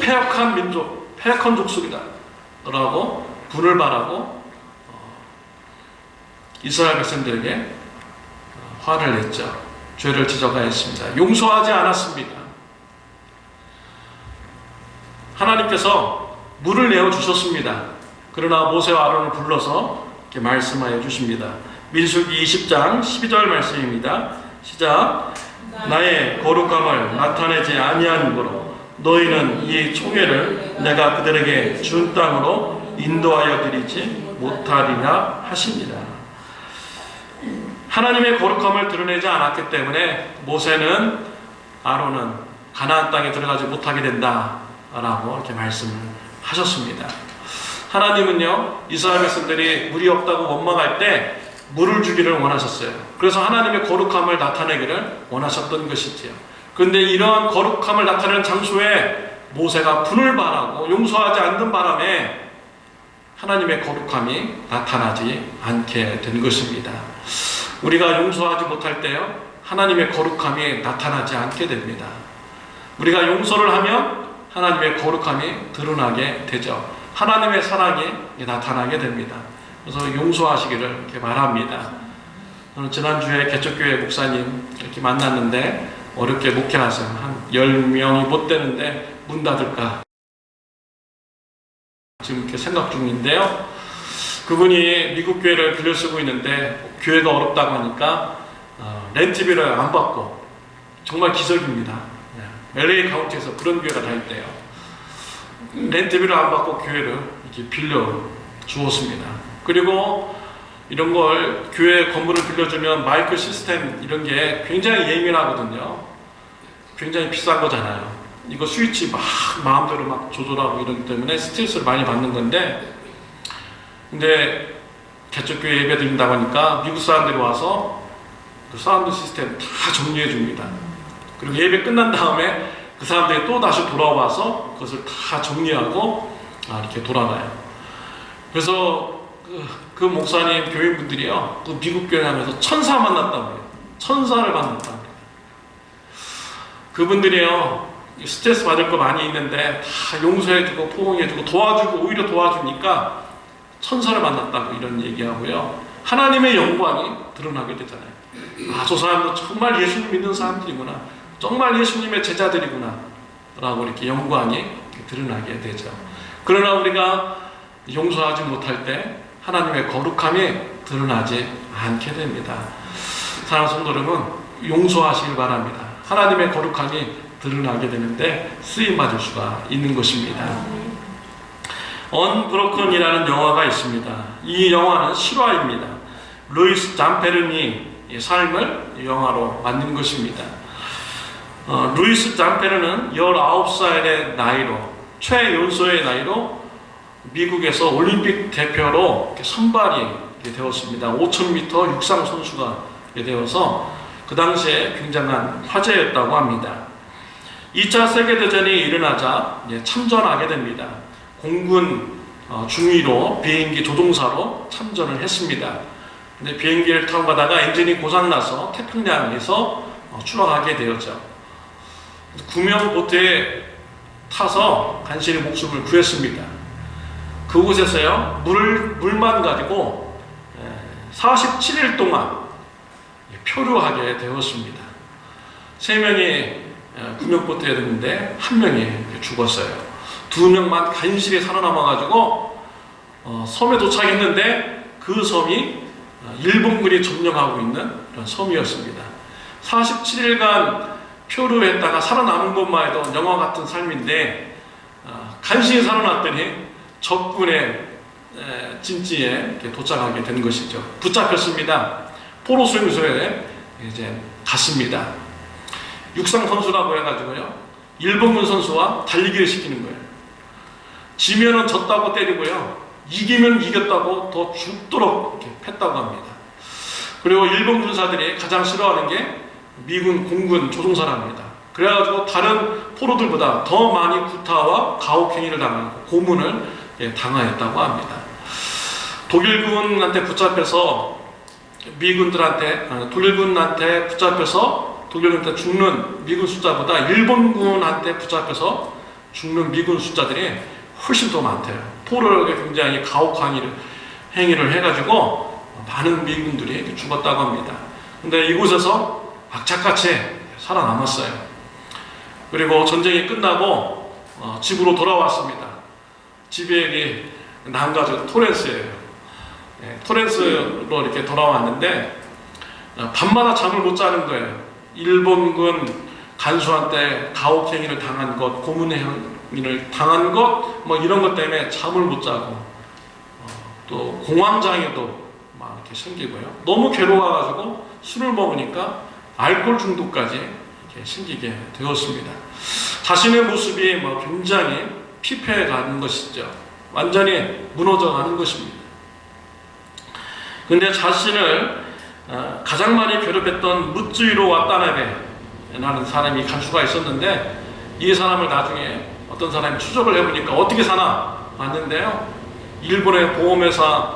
패역한 민족, 패역한 족속이다 라고 분을 발하고 이스라엘 백성들에게 화를 냈죠. 죄를 지적하였습니다. 용서하지 않았습니다. 하나님께서 물을 내어주셨습니다. 그러나 모세와 아론을 불러서 이렇게 말씀하여 주십니다. 민수기 20장 12절 말씀입니다. 시작. 나의 거룩함을 나타내지 아니한 거로 너희는 이 총회를 내가 그들에게 준 땅으로 인도하여 드리지 못하리라 하십니다. 하나님의 거룩함을 드러내지 않았기 때문에 모세는 아론은 가나안 땅에 들어가지 못하게 된다라고 이렇게 말씀을 하셨습니다. 하나님은요, 이스라엘 백성들이 물이 없다고 원망할 때 물을 주기를 원하셨어요. 그래서 하나님의 거룩함을 나타내기를 원하셨던 것이지요. 그런데 이러한 거룩함을 나타내는 장소에 모세가 분을 발하고 용서하지 않는 바람에 하나님의 거룩함이 나타나지 않게 된 것입니다. 우리가 용서하지 못할 때요, 하나님의 거룩함이 나타나지 않게 됩니다. 우리가 용서를 하면 하나님의 거룩함이 드러나게 되죠. 하나님의 사랑이 나타나게 됩니다. 그래서 용서하시기를 이렇게 바랍니다. 저는 지난주에 개척교회 목사님 이렇게 만났는데 어렵게 목회하세요. 한 10명이 못 되는데 문 닫을까 지금 이렇게 생각 중인데요. 그분이 미국 교회를 빌려 쓰고 있는데 교회가 어렵다고 하니까 렌트비를 안 받고, 정말 기적입니다. LA 카운티에서 그런 교회가 다 있대요. 렌트비를 안 받고 교회를 이렇게 빌려 주었습니다. 그리고 이런 걸 교회 건물을 빌려주면 마이크 시스템 이런 게 굉장히 예민하거든요. 굉장히 비싼 거잖아요. 이거 스위치 막 마음대로 막 조절하고 이러기 때문에 스트레스를 많이 받는 건데, 근데 개척교회 예배 드린다고 하니까 미국 사람들이 와서 그 사운드 시스템 다 정리해 줍니다. 그리고 예배 끝난 다음에 그 사람들이 또 다시 돌아와서 그것을 다 정리하고 이렇게 돌아가요. 그래서 그 목사님 교인분들이요, 그 미국 교회 하면서 천사 만났다고 해요. 천사를 받는다. 그분들이요, 스트레스 받을 거 많이 있는데 다 용서해주고 포용해주고 도와주고 오히려 도와주니까 천사를 만났다고 이런 얘기하고요. 하나님의 영광이 드러나게 되잖아요. 아, 저 사람도 정말 예수님 믿는 사람들이구나. 정말 예수님의 제자들이구나. 라고 이렇게 영광이 드러나게 되죠. 그러나 우리가 용서하지 못할 때 하나님의 거룩함이 드러나지 않게 됩니다. 사랑하는 성도 여러분, 용서하시길 바랍니다. 하나님의 거룩함이 드러나게 되는데 쓰임받을 수가 있는 것입니다. 언브로큰이라는 영화가 있습니다. 이 영화는 실화입니다. 루이스 잠페르니의 삶을 영화로 만든 것입니다. 루이스 잠페르는 19살의 나이로, 최연소의 나이로 미국에서 올림픽 대표로 선발이 되었습니다. 5000m 육상 선수가 되어서 그 당시에 굉장한 화제였다고 합니다. 2차 세계대전이 일어나자 참전하게 됩니다. 공군 중위로 비행기 조종사로 참전을 했습니다. 근데 비행기를 타고 가다가 엔진이 고장나서 태평양에서 추락하게 되었죠. 구명 보트에 타서 간신히 목숨을 구했습니다. 그곳에서요, 물만 가지고 47일 동안 표류하게 되었습니다. 3명이 구명보트에 됐는데 1명이 죽었어요. 2명만 간신히 살아남아가지고 섬에 도착했는데 그 섬이 일본군이 점령하고 있는 그런 섬이었습니다. 47일간 표류했다가 살아남은 것만 해도 영화 같은 삶인데 간신히 살아났더니 적군의 진지에 도착하게 된 것이죠. 붙잡혔습니다. 포로 수용소에 이제 갔습니다. 육상 선수라고 해가지고요, 일본군 선수와 달리기를 시키는 거예요. 지면은 졌다고 때리고요, 이기면 이겼다고 더 죽도록 이렇게 팼다고 합니다. 그리고 일본 군사들이 가장 싫어하는 게 미군 공군 조종사랍니다. 그래가지고 다른 포로들보다 더 많이 구타와 가혹행위를 당하고 고문을 당하였다고 합니다. 독일군한테 붙잡혀서 독일군한테 붙잡혀서 독일군한테 죽는 미군 숫자보다 일본군한테 붙잡혀서 죽는 미군 숫자들이 훨씬 더 많대요. 포로에게 굉장히 가혹 행위를 해가지고 많은 미군들이 죽었다고 합니다. 근데 이곳에서 악착같이 살아남았어요. 그리고 전쟁이 끝나고 집으로 돌아왔습니다. 집이 남가주 토렌스예요. 토렌스로 이렇게 돌아왔는데 밤마다 잠을 못 자는 거예요. 일본군 간수한테 가혹행위를 당한 것, 고문행위를 당한 것, 뭐 이런 것 때문에 잠을 못 자고, 또 공황장애도 막 이렇게 생기고요. 너무 괴로워가지고 술을 먹으니까 알코올 중독까지 이렇게 생기게 되었습니다. 자신의 모습이 굉장히 피폐해가는 것이죠. 완전히 무너져가는 것입니다. 근데 자신을 가장 많이 괴롭혔던 무쯔이로 와타나베라는 사람이 간수가 있었는데, 이 사람을 나중에 어떤 사람이 추적을 해보니까 어떻게 사나 봤는데요, 일본의 보험회사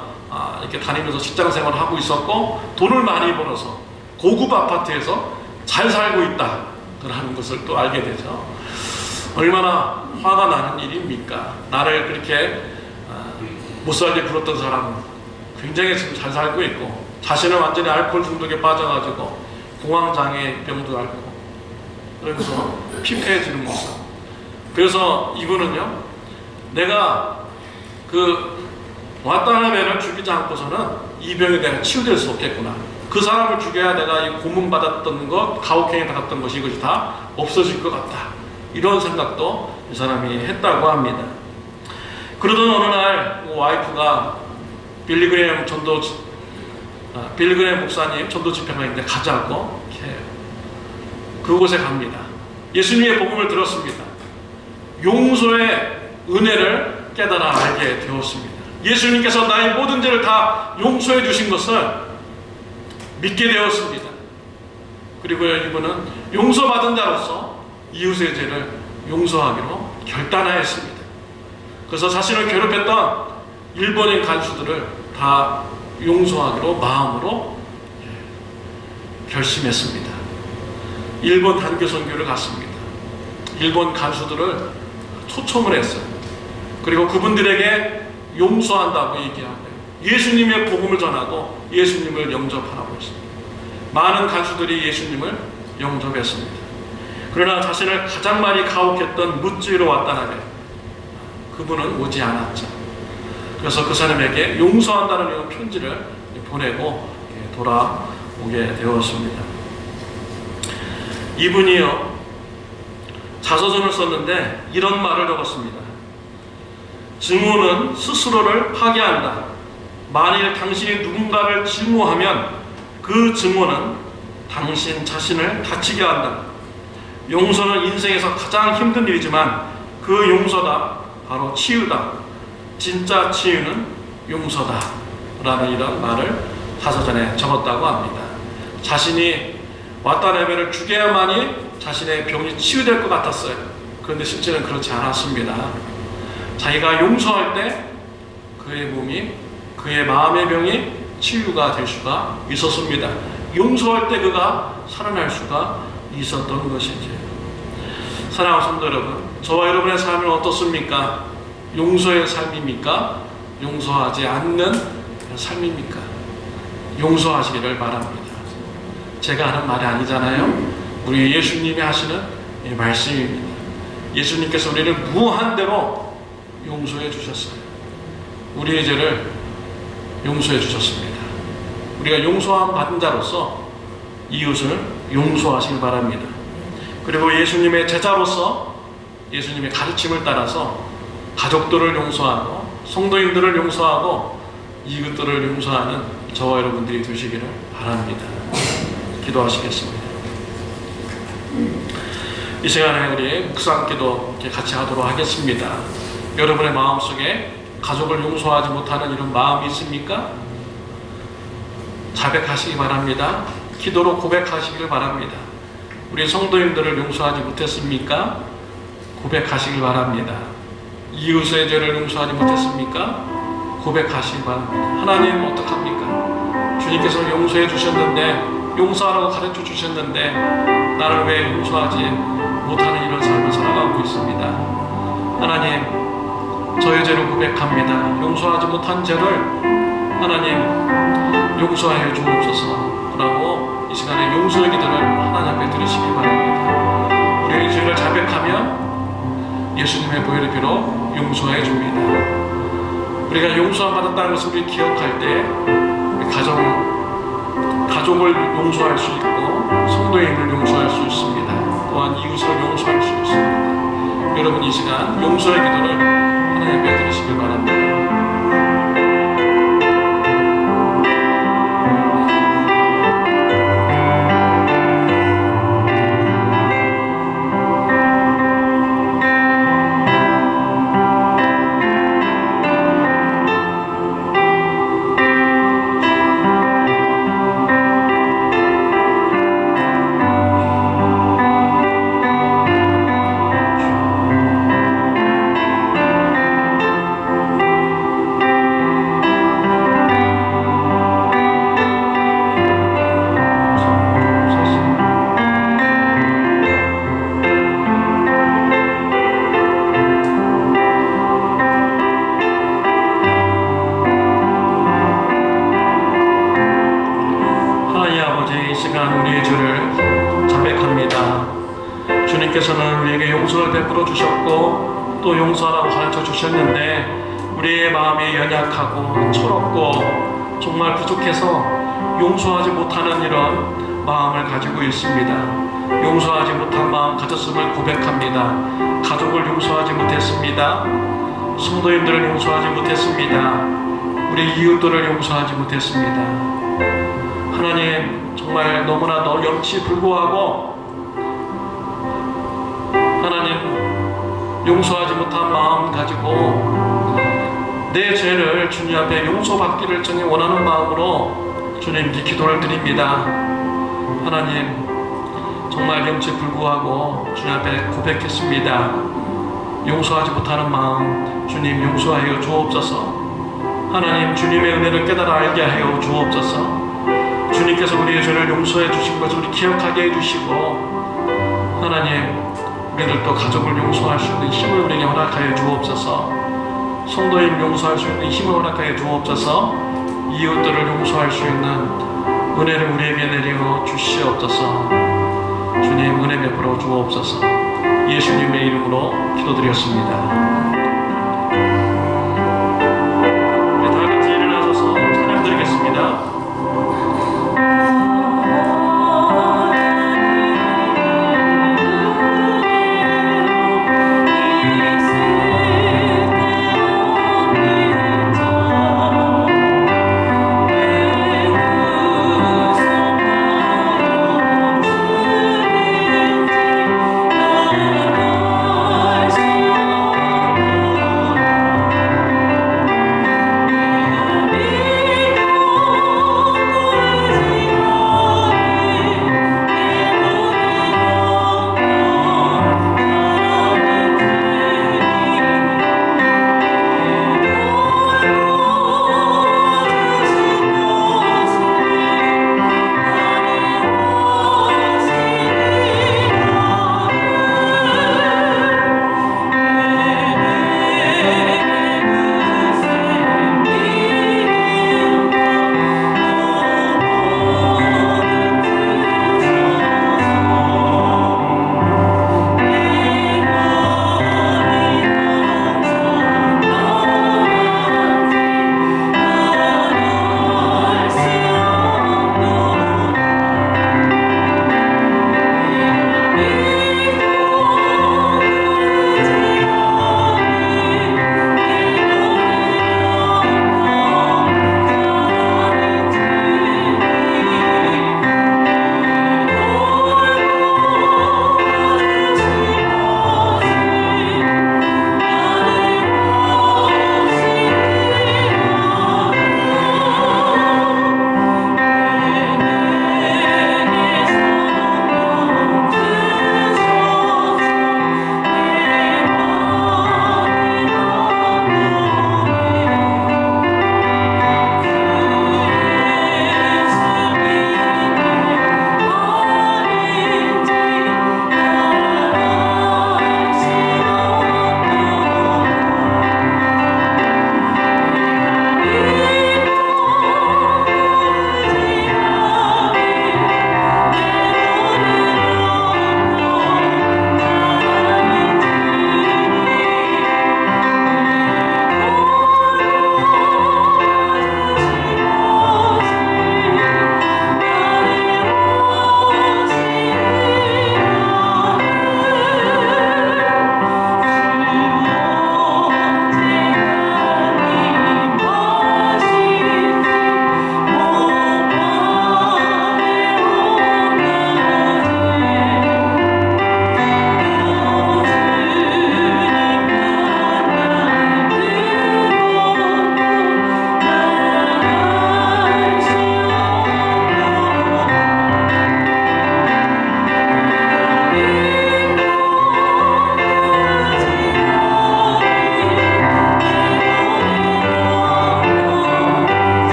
이렇게 다니면서 직장 생활을 하고 있었고 돈을 많이 벌어서 고급 아파트에서 잘 살고 있다라는 것을 또 알게 되죠. 얼마나 화가 나는 일입니까? 나를 그렇게 못살게 굴었던 사람은 굉장히 지금 잘 살고 있고, 자신은 완전히 알코올 중독에 빠져가지고 공황장애 병도 앓고 그러면서 피폐해지는 모습. 그래서 이분은요, 내가 그 와타나베를 죽이지 않고서는 이 병에 내가 치유될 수 없겠구나. 그 사람을 죽여야 내가 이 고문받았던 것, 가혹행위 당했던 것이 이것이 다 없어질 것 같다. 이런 생각도 이 사람이 했다고 합니다. 그러던 어느 날 와이프가 빌리그레임 목사님 전도 집회가 있는데 가자고 이렇게 그곳에 갑니다. 예수님의 복음을 들었습니다. 용서의 은혜를 깨달아 알게 되었습니다. 예수님께서 나의 모든 죄를 다 용서해 주신 것을 믿게 되었습니다. 그리고 이분은 용서받은 자로서 이웃의 죄를 용서하기로 결단하였습니다. 그래서 자신을 괴롭혔던 일본인 간수들을 다 용서하기로 마음으로 결심했습니다. 일본 단교 선교를 갔습니다. 일본 간수들을 초청을 했어요. 그리고 그분들에게 용서한다고 얘기하고 예수님의 복음을 전하고 예수님을 영접하라고 했습니다. 많은 간수들이 예수님을 영접했습니다. 그러나 자신을 가장 많이 가혹했던 무찌로 왔다나베, 그분은 오지 않았죠. 그래서 그 사람에게 용서한다는 이런 편지를 보내고 돌아오게 되었습니다. 이분이요, 자서전을 썼는데 이런 말을 적었습니다. 증오는 스스로를 파괴한다. 만일 당신이 누군가를 증오하면 그 증오는 당신 자신을 다치게 한다. 용서는 인생에서 가장 힘든 일이지만 그 용서가 바로 치유다. 진짜 치유는 용서다. 라는 이런 말을 자서전에 적었다고 합니다. 자신이 와타나베를 죽여야만이 자신의 병이 치유될 것 같았어요. 그런데 실제는 그렇지 않았습니다. 자기가 용서할 때 그의 몸이, 그의 마음의 병이 치유가 될 수가 있었습니다. 용서할 때 그가 살아날 수가 있었던 것이죠. 사랑하는 성도 여러분, 저와 여러분의 삶은 어떻습니까? 용서의 삶입니까? 용서하지 않는 삶입니까? 용서하시기를 바랍니다. 제가 하는 말이 아니잖아요. 우리 예수님이 하시는 이 말씀입니다. 예수님께서 우리를 무한대로 용서해 주셨어요. 우리의 죄를 용서해 주셨습니다. 우리가 용서함 받은 자로서 이웃을 용서하시기 바랍니다. 그리고 예수님의 제자로서 예수님의 가르침을 따라서 가족들을 용서하고 성도인들을 용서하고 이웃들을 용서하는 저와 여러분들이 되시기를 바랍니다. 기도하시겠습니다. 이 시간에 우리 묵상기도 같이 하도록 하겠습니다. 여러분의 마음속에 가족을 용서하지 못하는 이런 마음이 있습니까? 자백하시기 바랍니다. 기도로 고백하시기를 바랍니다. 우리 성도님들을 용서하지 못했습니까? 고백하시길 바랍니다. 이웃의 죄를 용서하지 못했습니까? 고백하시기 바랍니다. 하나님 어떡합니까? 주님께서 용서해 주셨는데, 용서하라고 가르쳐 주셨는데 나를 왜 용서하지 못하는 이런 삶을 살아가고 있습니다. 하나님, 저의 죄를 고백합니다. 용서하지 못한 죄를 하나님 용서하여 주옵소서 라고 이 시간에 용서의 기도를 하나님 앞에 드리시기 바랍니다. 우리의 죄를 자백하며 예수님의 보혈의 피로 용서해 줍니다. 우리가 용서함 받았다는 것을 우리 기억할 때 가족을 용서할 수 있고 성도인을 용서할 수 있습니다. 또한 이웃을 용서할 수 있습니다. 여러분, 이 시간 용서의 기도를 하나님 앞에 드리시길 바랍니다. 주님께서는 우리에게 용서를 베풀어 주셨고 또 용서하라고 가르쳐 주셨는데 우리의 마음이 연약하고 철없고 정말 부족해서 용서하지 못하는 이런 마음을 가지고 있습니다. 용서하지 못한 마음 가졌음을 고백합니다. 가족을 용서하지 못했습니다. 성도인들을 용서하지 못했습니다. 우리 이웃들을 용서하지 못했습니다. 하나님, 정말 너무나 염치 불구하고 하나님, 용서하지 못한 마음 가지고 내 죄를 주님 앞에 용서받기를 정말 원하는 마음으로 주님께 기도를 드립니다. 하나님, 정말 염치 불구하고 주님 앞에 고백했습니다. 용서하지 못하는 마음 주님 용서하여 주옵소서. 하나님, 주님의 은혜를 깨달아 알게 하여 주옵소서. 주님께서 우리의 죄를 용서해 주신 것을 우리 기억하게 해주시고, 하나님 우리들도 가족을 용서할 수 있는 힘을 우리에게 허락하여 주옵소서. 성도님 용서할 수 있는 힘을 허락하여 주옵소서. 이웃들을 용서할 수 있는 은혜를 우리에게 내려 주시옵소서. 주님 은혜 베풀어 주옵소서. 예수님의 이름으로 기도드렸습니다. 다 같이 일어나셔서 찬양드리겠습니다.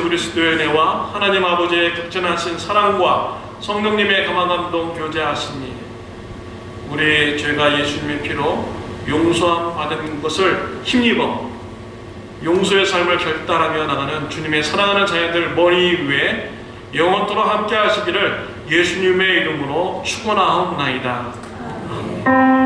그리스도의 은혜와 하나님 아버지의 극진하신 사랑과 성령님의 감화감동 교제하시니 우리의 죄가 예수님의 피로 용서함 받은 것을 힘입어 용서의 삶을 결단하며 나가는 주님의 사랑하는 자녀들 머리 위에 영원토록 함께 하시기를 예수님의 이름으로 축원하옵나이다.